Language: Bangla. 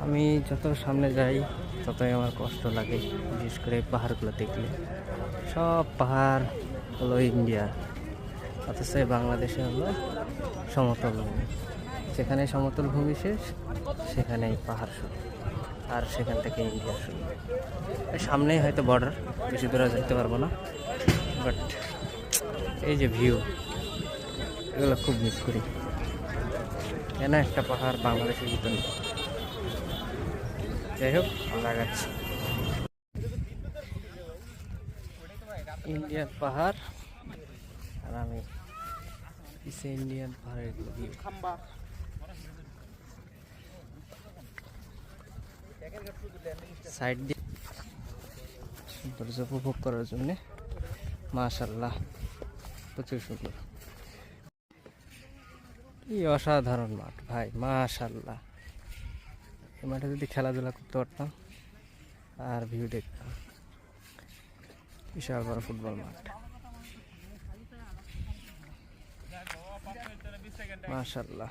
আমি যত সামনে যাই ততই আমার কষ্ট লাগে, বিশেষ করে পাহাড়গুলো দেখলে। সব পাহাড় হলো ইন্ডিয়া, অথচ এই বাংলাদেশে হলো সমতল ভূমি। যেখানে সমতল ভূমি শেষ সেখানেই পাহাড় শুরু, আর সেখান থেকে ইন্ডিয়া শুরু। সামনেই হয়তো বর্ডার, বেশি দূরে যেতে পারবো না, বাট এই যে ভিউ, এগুলো খুব মিস করি। কেন একটা পাহাড় বাংলাদেশের ভিতর নেই। যাই হোক, আমরা আগাচ্ছি। ইন্ডিয়ান পাহাড়, আর আমি পিছে ইন্ডিয়ান পাহাড়ের ভিউ। সাইড দিয়ে সৌন্দর্য উপভোগ করার জন্য মাশাআল্লাহ প্রচুর সুন্দর। কি অসাধারণ মাঠ ভাই, মাশাআল্লাহ। এই মাঠে যদি খেলাধুলা করতে পারতাম আর ভিউ দেখতাম। বিশাল বড় ফুটবল মাঠ, মাশাআল্লাহ।